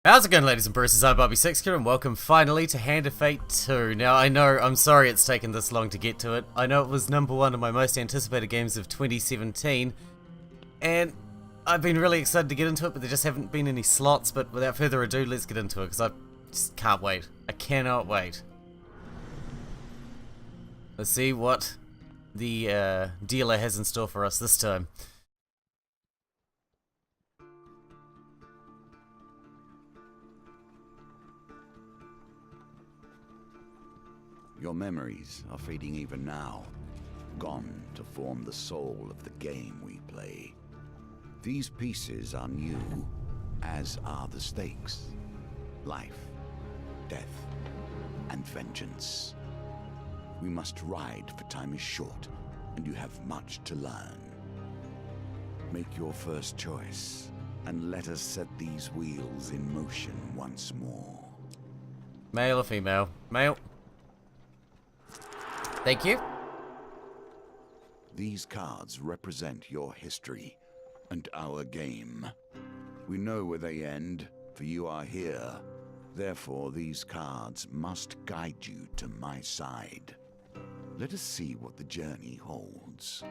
How's it going, ladies and bruises? I'm Bobby Sixkilla and welcome finally to Hand of Fate 2. Now I know, I'm sorry it's taken this long to get to it. I know it was number one of my most anticipated games of 2017 and I've been really excited to get into it, but there just haven't been any slots. But without further ado, let's get into it because I just can't wait. I cannot wait. Let's see what the dealer has in store for us this time. Your memories are fading even now, gone to form the soul of the game we play. These pieces are new, as are the stakes. Life, death, and vengeance. We must ride, for time is short, and you have much to learn. Make your first choice, and let us set these wheels in motion once more. Male or female? Male. Thank you. These cards represent your history and our game. We know where they end, for you are here. Therefore, these cards must guide you to my side. Let us see what the journey holds.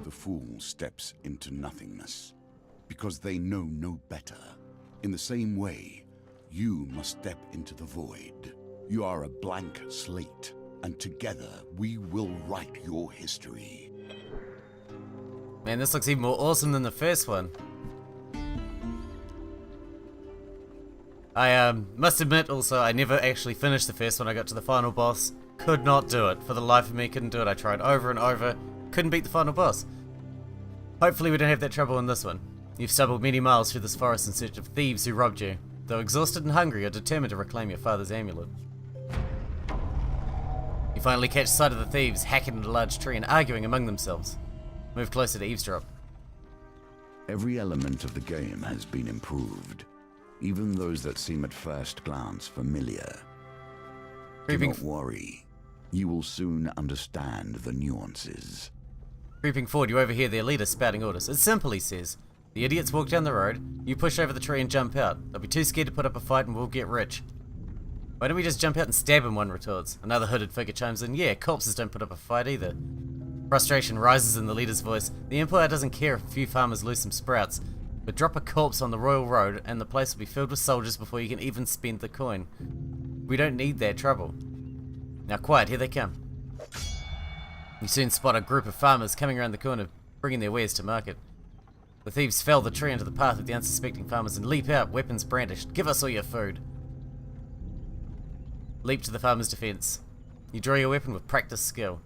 The fool steps into nothingness, because they know no better. In the same way, you must step into the void. You are a blank slate, and together we will write your history. Man, this looks even more awesome than the first one. I must admit also, I never actually finished the first one. I got to the final boss, could not do it. For the life of me, couldn't do it. I tried over and over, couldn't beat the final boss. Hopefully we don't have that trouble in this one. You've stumbled many miles through this forest in search of thieves who robbed you. Though exhausted and hungry, you're determined to reclaim your father's amulet. You finally catch sight of the thieves hacking at a large tree and arguing among themselves. Move closer to eavesdrop. Every element of the game has been improved, even those that seem at first glance familiar. Do not worry, you will soon understand the nuances. Creeping forward, you overhear their leader spouting orders. It's simple, he says. The idiots walk down the road, you push over the tree and jump out. They'll be too scared to put up a fight and we'll get rich. Why don't we just jump out and stab him, one retorts. Another hooded figure chimes in, yeah, corpses don't put up a fight either. Frustration rises in the leader's voice. The Empire doesn't care if a few farmers lose some sprouts, but drop a corpse on the royal road and the place will be filled with soldiers before you can even spend the coin. We don't need their trouble. Now quiet, here they come. You soon spot a group of farmers coming around the corner, bringing their wares to market. The thieves fell the tree into the path of the unsuspecting farmers and leap out, weapons brandished. Give us all your food. Leap to the farmer's defense. You draw your weapon with practiced skill.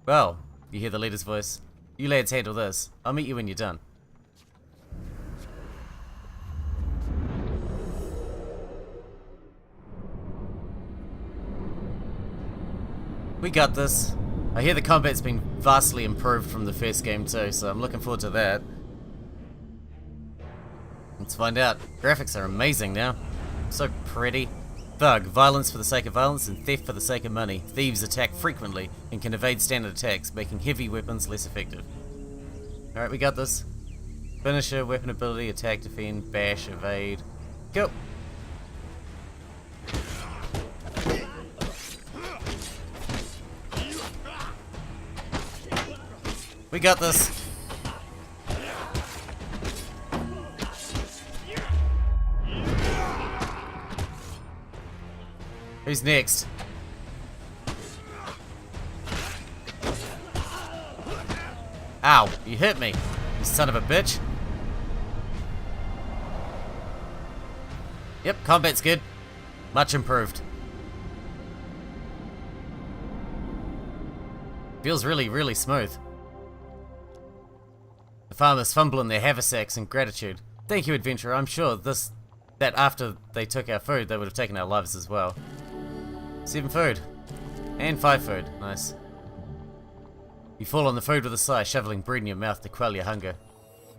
Well, you hear the leader's voice. You lads handle this. I'll meet you when you're done. We got this. I hear the combat's been vastly improved from the first game too, so I'm looking forward to that. Let's find out. Graphics are amazing now. So pretty. Thug, violence for the sake of violence and theft for the sake of money. Thieves attack frequently and can evade standard attacks, making heavy weapons less effective. Alright, we got this. Finisher, weapon ability, attack, defend, bash, evade. Go! We got this. Who's next? Ow, you hit me, you son of a bitch. Yep, combat's good. Much improved. Feels really smooth. The farmers fumble in their haversacks in gratitude. Thank you, adventurer. I'm sure that after they took our food, they would have taken our lives as well. 7 food. And 5 food. Nice. You fall on the food with a sigh, shoveling bread in your mouth to quell your hunger.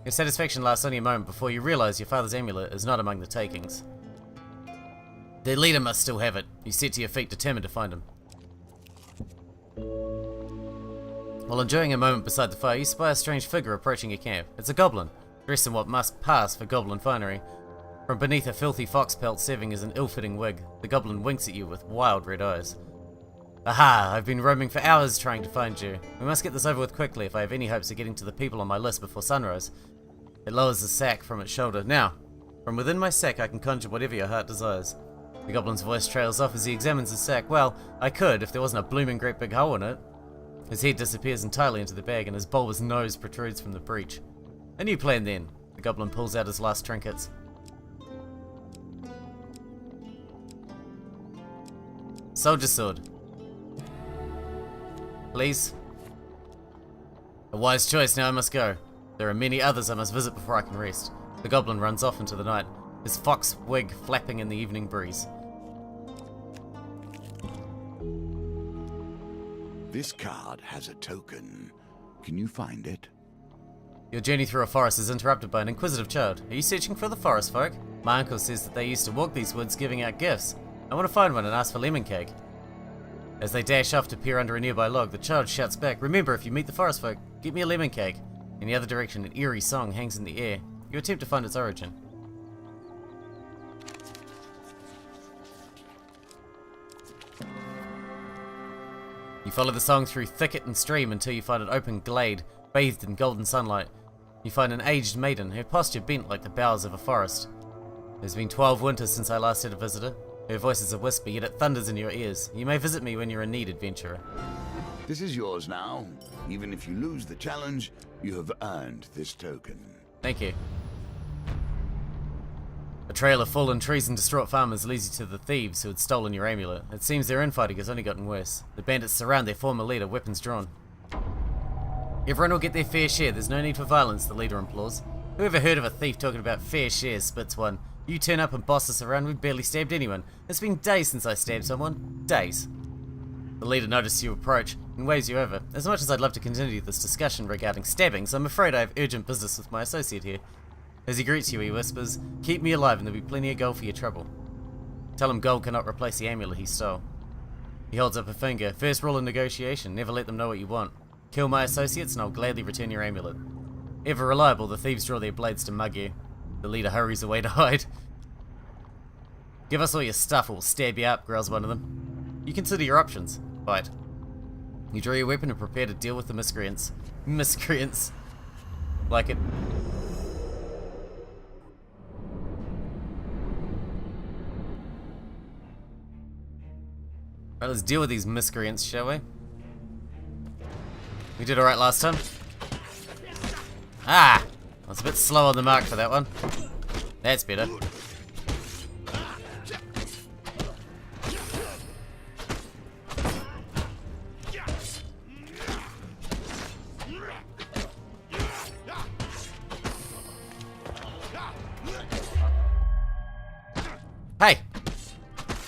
Your satisfaction lasts only a moment before you realize your father's amulet is not among the takings. Their leader must still have it. You sit to your feet, determined to find him. While enjoying a moment beside the fire, you spy a strange figure approaching your camp. It's a goblin. dressed in what must pass for goblin finery. From beneath a filthy fox pelt serving as an ill-fitting wig, the goblin winks at you with wild red eyes. Aha! I've been roaming for hours trying to find you. We must get this over with quickly if I have any hopes of getting to the people on my list before sunrise. It lowers the sack from its shoulder. Now, from within my sack I can conjure whatever your heart desires. The goblin's voice trails off as he examines his sack. Well, I could if there wasn't a blooming great big hole in it. His head disappears entirely into the bag and his bulbous nose protrudes from the breach. A new plan then. The goblin pulls out his last trinkets. Soldier sword. Please. A wise choice, now I must go. There are many others I must visit before I can rest. The goblin runs off into the night, his fox wig flapping in the evening breeze. This card has a token. Can you find it? Your journey through a forest is interrupted by an inquisitive child. Are you searching for the forest folk? My uncle says that they used to walk these woods giving out gifts. I want to find one and ask for lemon cake. As they dash off to peer under a nearby log, the child shouts back, remember, if you meet the forest folk, get me a lemon cake. In the other direction, an eerie song hangs in the air. You attempt to find its origin. You follow the song through thicket and stream until you find an open glade, bathed in golden sunlight. You find an aged maiden, her posture bent like the boughs of a forest. There's been 12 winters since I last had a visitor. Her voice is a whisper, yet it thunders in your ears. You may visit me when you're in need, adventurer. This is yours now. Even if you lose the challenge, you have earned this token. Thank you. A trail of fallen trees and distraught farmers leads you to the thieves who had stolen your amulet. It seems their infighting has only gotten worse. The bandits surround their former leader, weapons drawn. Everyone will get their fair share, there's no need for violence, the leader implores. Whoever heard of a thief talking about fair shares, spits one. You turn up and boss us around, we've barely stabbed anyone. It's been days since I stabbed someone. Days. The leader notices you approach and waves you over. As much as I'd love to continue this discussion regarding stabbings, I'm afraid I have urgent business with my associate here. As he greets you, he whispers, keep me alive and there'll be plenty of gold for your trouble. Tell him gold cannot replace the amulet he stole. He holds up a finger. First rule of negotiation, never let them know what you want. Kill my associates and I'll gladly return your amulet. Ever reliable, the thieves draw their blades to mug you. The leader hurries away to hide. Give us all your stuff or we'll stab you up, growls one of them. You consider your options. Fight. You draw your weapon and prepare to deal with the miscreants. Miscreants. Like it. Right, let's deal with these miscreants, shall we? We did alright last time. Ah! I was a bit slow on the mark for that one. That's better. Hey!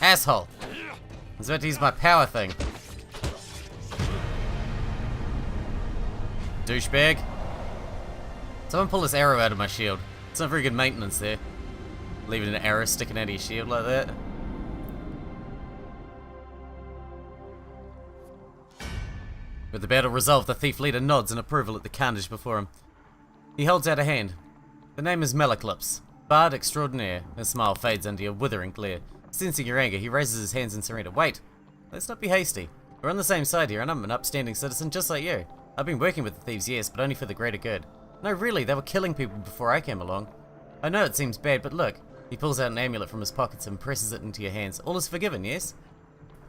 Asshole! I was about to use my power thing. Douchebag. Someone pull this arrow out of my shield. It's not very good maintenance there. Leaving an arrow sticking out of your shield like that. With the battle resolved, the thief leader nods in approval at the carnage before him. He holds out a hand. The name is Meliclips, Bard Extraordinaire. His smile fades under your withering glare. Sensing your anger, he raises his hands in surrender. Wait, let's not be hasty. We're on the same side here, and I'm an upstanding citizen just like you. I've been working with the thieves, yes, but only for the greater good. No, really, they were killing people before I came along. I know it seems bad, but look. He pulls out an amulet from his pockets and presses it into your hands. All is forgiven, yes?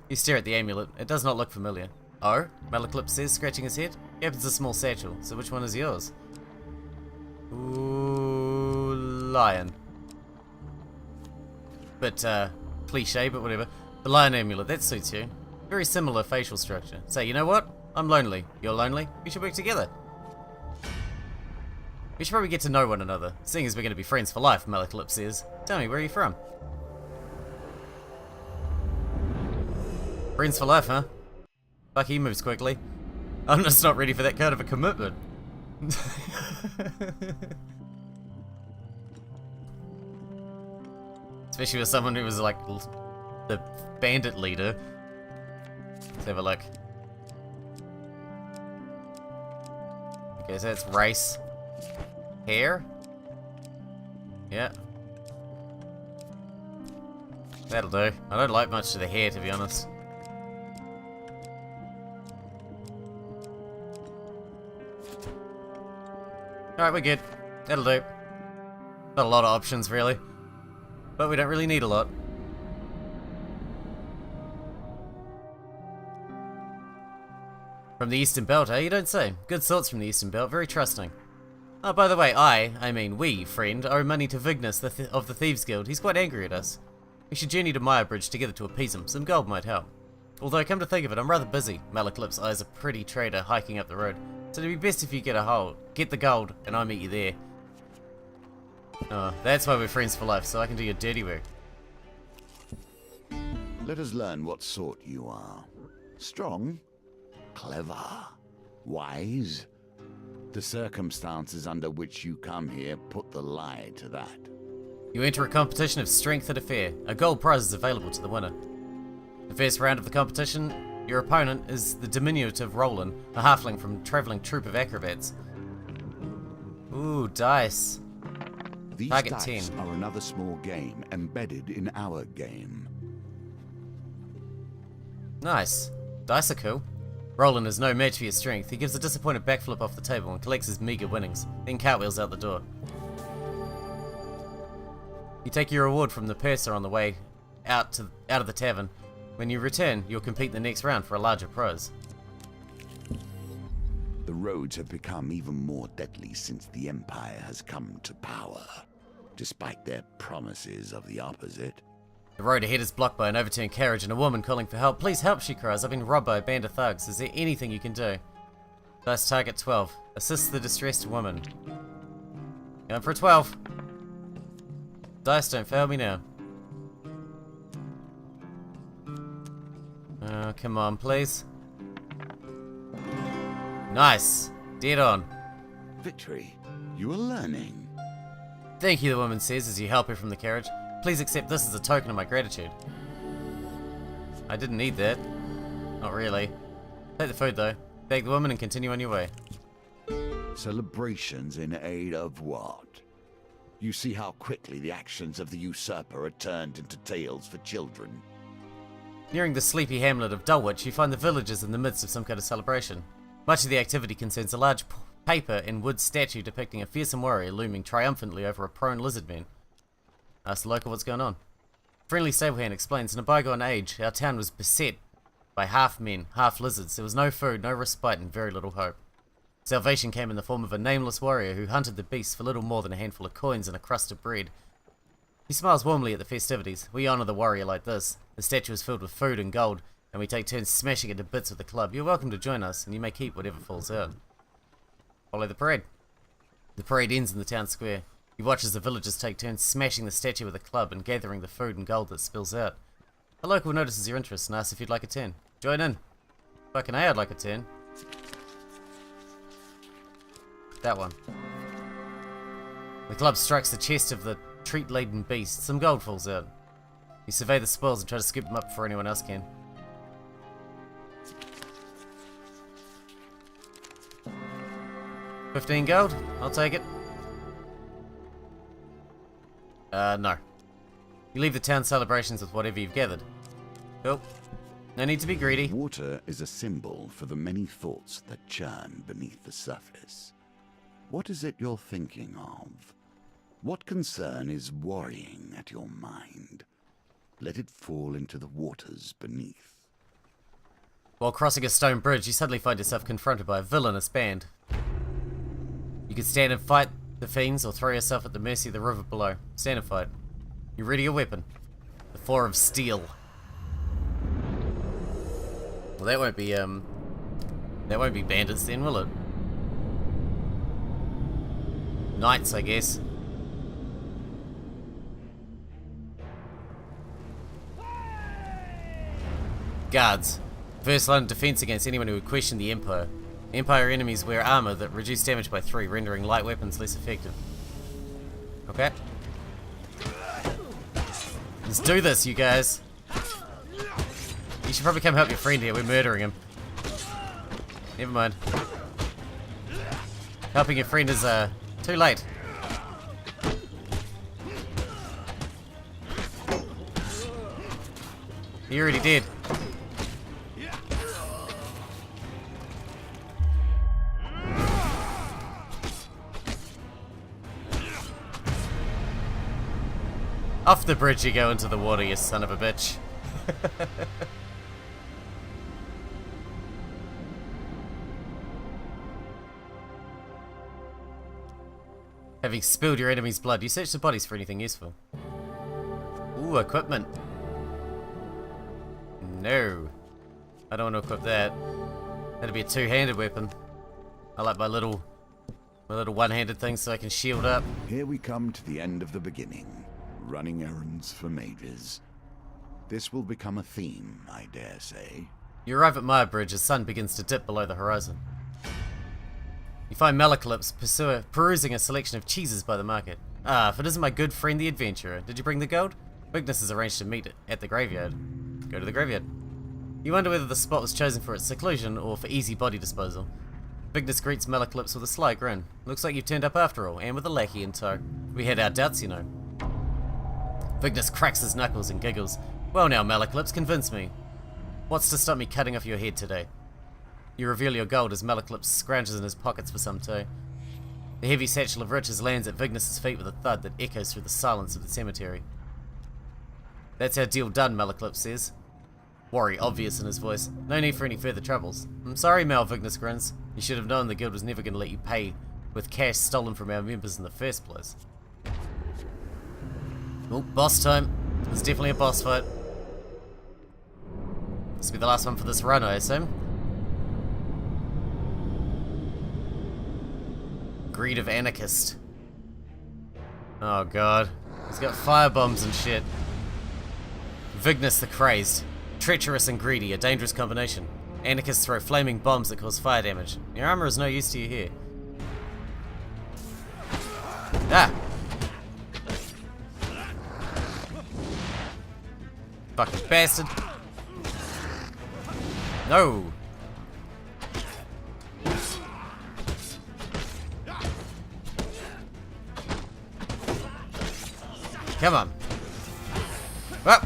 You stare at the amulet. It does not look familiar. Oh? Meliclips says, scratching his head. He opens a small satchel. So which one is yours? Ooh, lion. Bit, cliche, but whatever. The lion amulet, that suits you. Very similar facial structure. Say, you know what? I'm lonely. You're lonely? We should work together. We should probably get to know one another, seeing as we're going to be friends for life, Meliclips says. Tell me, where are you from? Friends for life, huh? Fuck, he moves quickly. I'm just not ready for that kind of a commitment. Especially with someone who was like the bandit leader. Let's have a look. Okay, so that's race. Hair? Yeah. That'll do. I don't like much to the hair, to be honest. Alright, we're good. That'll do. Not a lot of options, really. But we don't really need a lot. From the Eastern Belt, eh? You don't say. Good thoughts from the Eastern Belt. Very trusting. Oh, by the way, I mean we, friend, owe money to Vignus of the Thieves Guild. He's quite angry at us. We should journey to Maya Bridge together to appease him. Some gold might help. Although, come to think of it, I'm rather busy. Malaclip's eyes a pretty trader hiking up the road. So it'd be best if you get the gold, and I meet you there. Oh, that's why we're friends for life, so I can do your dirty work. Let us learn what sort you are. Strong? Clever? Wise? The circumstances under which you come here put the lie to that. You enter a competition of strength at a fair. A gold prize is available to the winner. The first round of the competition, your opponent is the diminutive Roland, a halfling from a travelling troupe of acrobats. Ooh, dice. These Target dice 10. are another small game embedded in our game. Nice. Dice are cool. Roland is no match for your strength. He gives a disappointed backflip off the table and collects his meager winnings, then cartwheels out the door. You take your reward from the purser on the way out of the tavern. When you return, you'll compete the next round for a larger prize. The roads have become even more deadly since the Empire has come to power, despite their promises of the opposite. The road ahead is blocked by an overturned carriage and a woman calling for help. Please help, she cries. I've been robbed by a band of thugs. Is there anything you can do? Dice target 12. Assist the distressed woman. Going for a 12. Dice, don't fail me now. Oh, come on, please. Nice. Dead on. Victory. You are learning. Thank you, the woman says as you help her from the carriage. Please accept this as a token of my gratitude. I didn't need that. Not really. Take the food, though. Thank the woman and continue on your way. Celebrations in aid of what? You see how quickly the actions of the usurper are turned into tales for children. Nearing the sleepy hamlet of Dulwich, you find the villagers in the midst of some kind of celebration. Much of the activity concerns a large paper and wood statue depicting a fearsome warrior looming triumphantly over a prone lizard man. Ask the local what's going on. Friendly stablehand explains, in a bygone age, our town was beset by half men, half lizards. There was no food, no respite, and very little hope. Salvation came in the form of a nameless warrior who hunted the beasts for little more than a handful of coins and a crust of bread. He smiles warmly at the festivities. We honour the warrior like this. The statue is filled with food and gold, and we take turns smashing it to bits with the club. You're welcome to join us, and you may keep whatever falls out. Follow the parade. The parade ends in the town square. You watch as the villagers take turns smashing the statue with a club and gathering the food and gold that spills out. A local notices your interest and asks if you'd like a turn. Join in. Fucking A, I'd like a turn. That one. The club strikes the chest of the treat-laden beast. Some gold falls out. You survey the spoils and try to scoop them up before anyone else can. $15 gold? I'll take it. No. You leave the town celebrations with whatever you've gathered. Cool. No need to be greedy. Water is a symbol for the many thoughts that churn beneath the surface. What is it you're thinking of? What concern is worrying at your mind? Let it fall into the waters beneath. While crossing a stone bridge, you suddenly find yourself confronted by a villainous band. You can stand and fight the fiends or throw yourself at the mercy of the river below. Stand and fight. You ready your weapon. The Four of Steel. Well, that won't be bandits then, will it? Knights, I guess. Guards. First line of defense against anyone who would question the Empire. Empire enemies wear armor that reduce damage by 3, rendering light weapons less effective. Okay. Let's do this, you guys. You should probably come help your friend here. We're murdering him. Never mind. Helping your friend is, too late. He already did. Off the bridge you go into the water, you son of a bitch. Having spilled your enemy's blood, you search the bodies for anything useful. Ooh, equipment. No. I don't want to equip that. That'd be a two-handed weapon. I like my little one-handed thing so I can shield up. Here we come to the end of the beginning. Running errands for mages. This will become a theme, I dare say. You arrive at my bridge as sun begins to dip below the horizon. You find Malaclypse perusing a selection of cheeses by the market. Ah, if it isn't my good friend the adventurer. Did you bring the gold? Vignis has arranged to meet at the graveyard. Go to the graveyard. You wonder whether the spot was chosen for its seclusion or for easy body disposal. Vignis greets Malaclypse with a sly grin. Looks like you've turned up after all, and with a lackey in tow. We had our doubts, you know. Vignis cracks his knuckles and giggles. Well now, Malaclypse, convince me. What's to stop me cutting off your head today? You reveal your gold as Malaclypse scrounges in his pockets for some tea. The heavy satchel of riches lands at Vignis' feet with a thud that echoes through the silence of the cemetery. That's our deal done, Malaclypse says. Worry obvious in his voice. No need for any further troubles. I'm sorry, Mal, Vignis grins. You should have known the guild was never going to let you pay with cash stolen from our members in the first place. Oh, boss time. There's definitely a boss fight. This will be the last one for this run, I assume. Greed of Anarchist. Oh god. He's got fire bombs and shit. Vignis the Crazed. Treacherous and greedy, a dangerous combination. Anarchists throw flaming bombs that cause fire damage. Your armor is no use to you here. Ah! Fucking bastard. No! Come on. Up.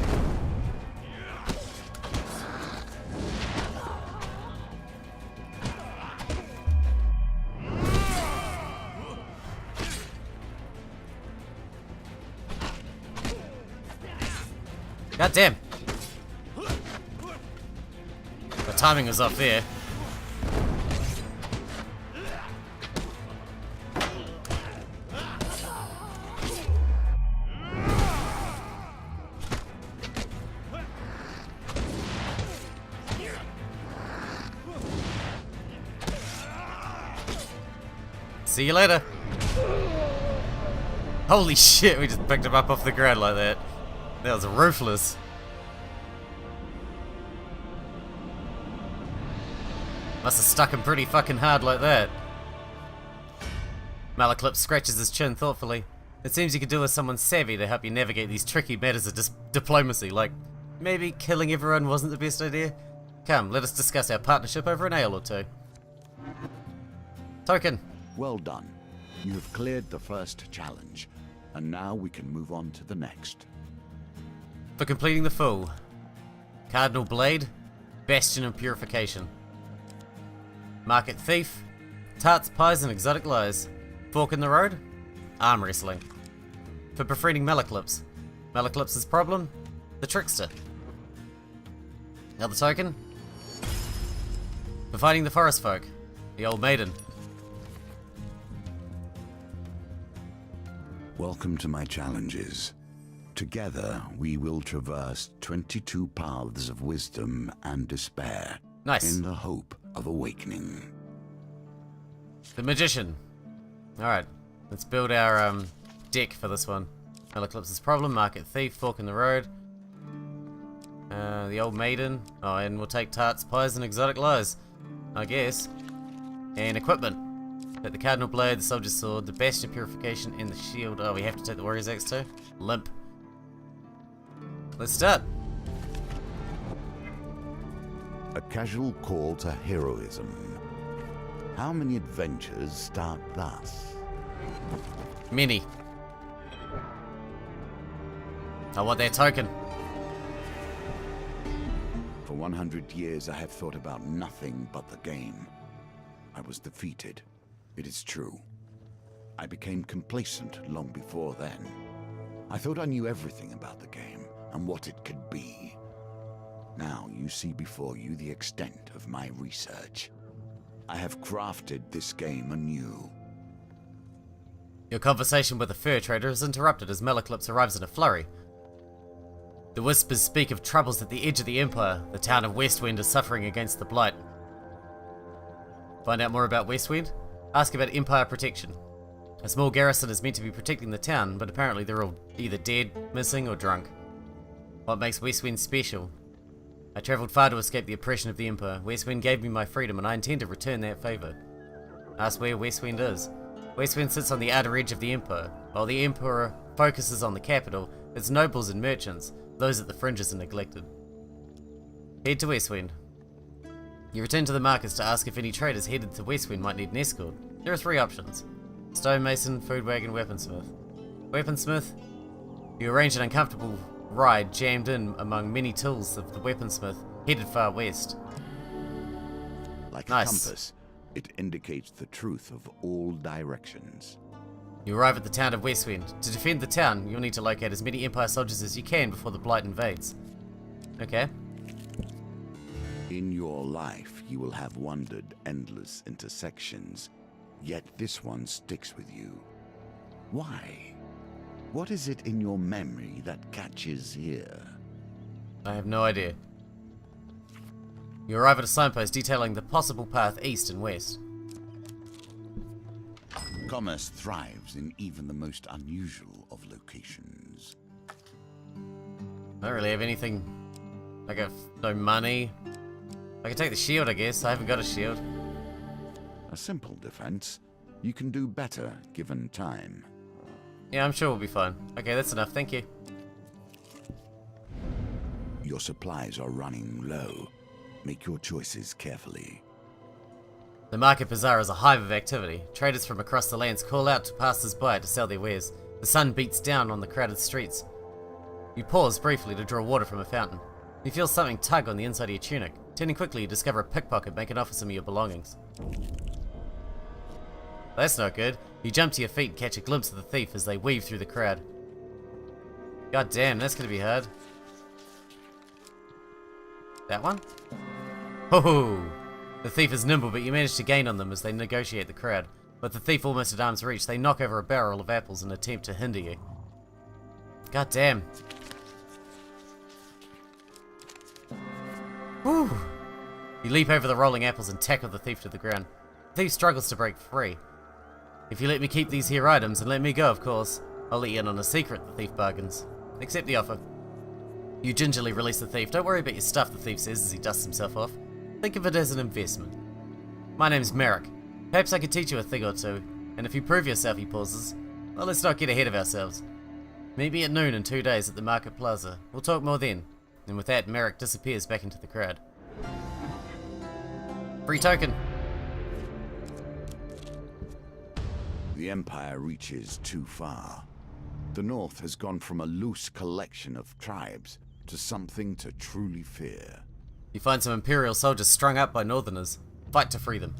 God damn. The timing was off there. See you later. Holy shit, we just picked him up off the ground like that. That was ruthless. Must have stuck him pretty fucking hard like that. Malaclypse scratches his chin thoughtfully. It seems you could do with someone savvy to help you navigate these tricky matters of diplomacy, like maybe killing everyone wasn't the best idea. Come, let us discuss our partnership over an ale or two. Token. Well done. You have cleared the first challenge, and now we can move on to the next. For completing the full. Cardinal Blade, Bastion of Purification. Market Thief, Tarts, Pies and Exotic Lies. Fork in the Road, Arm Wrestling. For befriending Malaclypse. Malaclypse's problem, the Trickster. Another token. For fighting the Forest Folk, the Old Maiden. Welcome to my challenges. Together, we will traverse 22 paths of wisdom and despair. Nice. In the hope of awakening. The Magician. Alright, let's build our deck for this one. Malaclypse's problem, Market Thief, Fork in the Road. The Old Maiden. Oh, and we'll take Tarts, Pies and Exotic Lies, I guess. And equipment. Take the Cardinal Blade, the Soldier's Sword, the Bastion of Purification, and the Shield. Oh, we have to take the Warrior's Axe too? Limp. Let's start. A casual call to heroism. How many adventures start thus? Many. I want that token. 100 years I have thought about nothing but the game. I was defeated. It is true. I became complacent long before then. I thought I knew everything about the game and what it could be. Now you see before you the extent of my research. I have crafted this game anew. Your conversation with the fur trader is interrupted as Malaclypse arrives in a flurry. The whispers speak of troubles at the edge of the Empire. The town of Westwind is suffering against the Blight. Find out more about Westwind? Ask about Empire protection. A small garrison is meant to be protecting the town, but apparently they're all either dead, missing, or drunk. What makes Westwind special? I travelled far to escape the oppression of the Empire. Westwind gave me my freedom, and I intend to return that favour. Ask where Westwind is. Westwind sits on the outer edge of the Empire. While the Emperor focuses on the capital, its nobles and merchants, those at the fringes are neglected. Head to Westwind. You return to the markets to ask if any traders headed to Westwind might need an escort. There are 3 options: stonemason, food wagon, weaponsmith. Weaponsmith? You arrange an uncomfortable ride jammed in among many tools of the weaponsmith, headed far west. Like Nice. a compass, it indicates the truth of all directions. You arrive at the town of Westwind. To defend the town, you'll need to locate as many Empire soldiers as you can before the Blight invades. Okay. In your life, you will have wandered endless intersections, yet this one sticks with you. Why? What is it in your memory that catches here? I have no idea. You arrive at a signpost detailing the possible path east and west. Commerce thrives in even the most unusual of locations. I don't really have anything. I got no money. I can take the shield, I guess. I haven't got a shield. A simple defense. You can do better given time. Yeah, I'm sure we'll be fine. Okay, that's enough. Thank you. Your supplies are running low. Make your choices carefully. The Market Bazaar is a hive of activity. Traders from across the lands call out to passers-by to sell their wares. The sun beats down on the crowded streets. You pause briefly to draw water from a fountain. You feel something tug on the inside of your tunic. Turning quickly, you discover a pickpocket making off with some of your belongings. That's not good. You jump to your feet and catch a glimpse of the thief as they weave through the crowd. God damn, that's gonna be hard. That one? Ho-ho! The thief is nimble, but you manage to gain on them as they negotiate the crowd. With the thief almost at arm's reach, they knock over a barrel of apples in an attempt to hinder you. God damn. Whew. You leap over the rolling apples and tackle the thief to the ground. The thief struggles to break free. If you let me keep these here items, and let me go, of course, I'll let you in on a secret, the thief bargains. Accept the offer. You gingerly release the thief. Don't worry about your stuff, the thief says as he dusts himself off. Think of it as an investment. My name's Merrick. Perhaps I could teach you a thing or two, and if you prove yourself, he pauses. Well, let's not get ahead of ourselves. Meet me at noon in 2 days at the Market Plaza. We'll talk more then. And with that, Merrick disappears back into the crowd. Free token. The Empire reaches too far. The North has gone from a loose collection of tribes to something to truly fear. You find some Imperial soldiers strung up by Northerners. Fight to free them.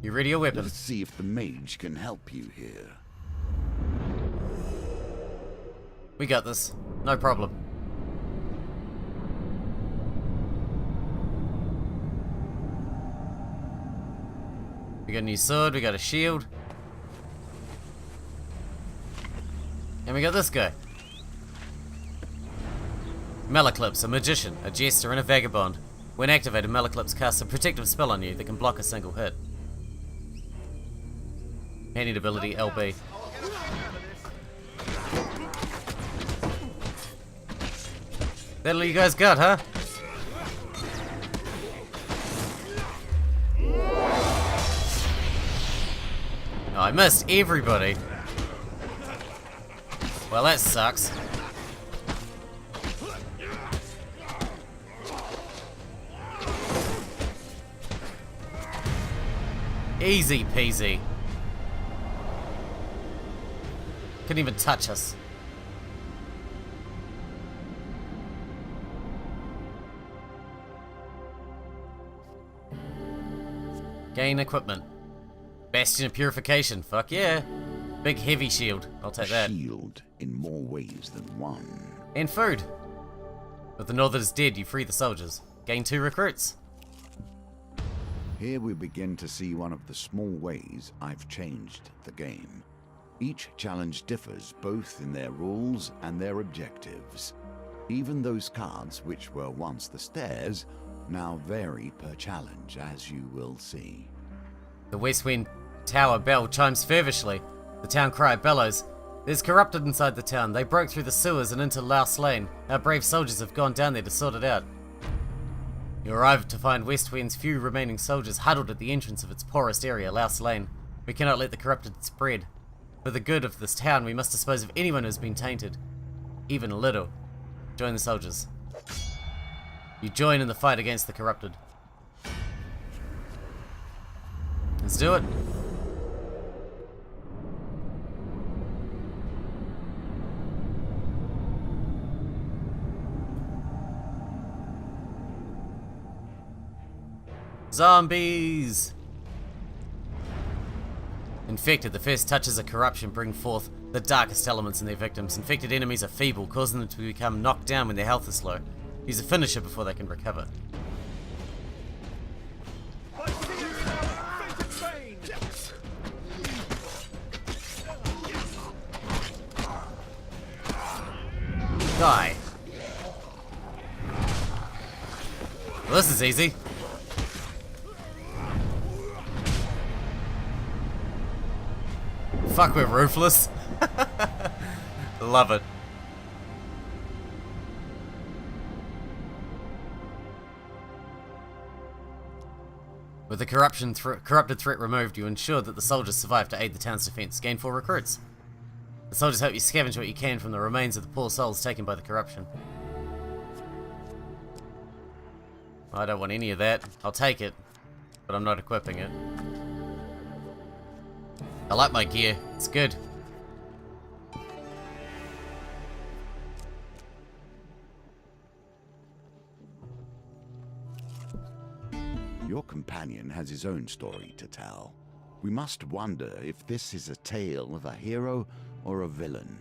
You ready your weapon? Let's see if the mage can help you here. We got this. No problem. We got a new sword, we got a shield. And we got this guy. Malaclypse, a magician, a jester, and a vagabond. When activated, Malaclypse casts a protective spell on you that can block a single hit. Handing ability LB. That all you guys got, huh? Oh, I missed everybody. Well, that sucks. Easy peasy. Couldn't even touch us. Gain equipment. Bastion of Purification. Fuck yeah. Big heavy shield. I'll take that. Shield in more ways than one. And food. With the Northerners dead, you free the soldiers. Gain 2 recruits. Here we begin to see one of the small ways I've changed the game. Each challenge differs both in their rules and their objectives. Even those cards which were once the stairs now vary per challenge, as you will see. The West Wind Tower bell chimes fervishly. The town cry bellows. There's corrupted inside the town. They broke through the sewers and into Louse Lane. Our brave soldiers have gone down there to sort it out. You arrive to find West Wind's few remaining soldiers huddled at the entrance of its poorest area, Louse Lane. We cannot let the corrupted spread. For the good of this town, we must dispose of anyone who has been tainted. Even a little. Join the soldiers. You join in the fight against the corrupted. Let's do it. Zombies! Infected, the first touches of corruption bring forth the darkest elements in their victims. Infected enemies are feeble, causing them to become knocked down when their health is low. Use a finisher before they can recover. Die. Well, this is easy. Fuck, we're ruthless. Love it. With the corrupted threat removed, you ensure that the soldiers survive to aid the town's defense. Gain 4 recruits. The soldiers help you scavenge what you can from the remains of the poor souls taken by the corruption. I don't want any of that. I'll take it, but I'm not equipping it. I like my gear. It's good. Your companion has his own story to tell. We must wonder if this is a tale of a hero or a villain.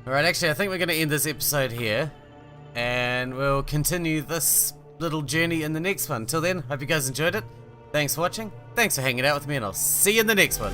Alright, actually, I think we're going to end this episode here. And we'll continue this little journey in the next one. Till then, hope you guys enjoyed it. Thanks for watching. Thanks for hanging out with me, and I'll see you in the next one.